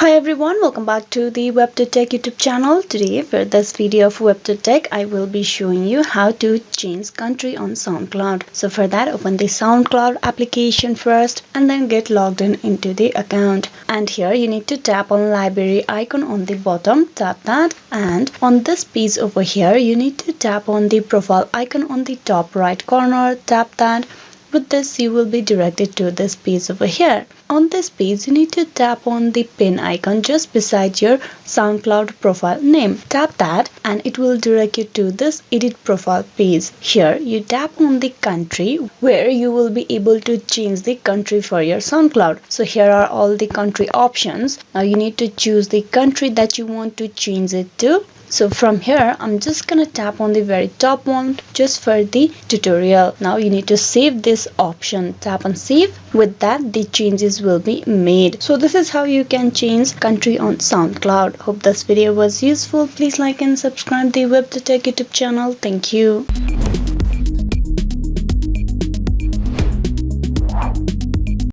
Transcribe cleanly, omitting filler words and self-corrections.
Hi everyone, welcome back to the WebToTech YouTube channel. Today for this video of WebToTech, I will be showing you how to change country on SoundCloud. So for that, open the SoundCloud application first and then get logged in into the account. And here you need to tap on library icon on the bottom, tap that, and on this page over here you need to tap on the profile icon on the top right corner, tap that. With this, you will be directed to this page over here. On this page, you need to tap on the pin icon just beside your SoundCloud profile name. Tap that and it will direct you to this edit profile page. Here, you tap on the country where you will be able to change the country for your SoundCloud. So here are all the country options. Now you need to choose the country that you want to change it to. So from here, I'm just gonna tap on the very top one just for the tutorial. Now you need to save this option. Tap on save. With that, the changes will be made. So this is how you can change country on SoundCloud. Hope this video was useful. Please like and subscribe the WebToTech YouTube channel. Thank you.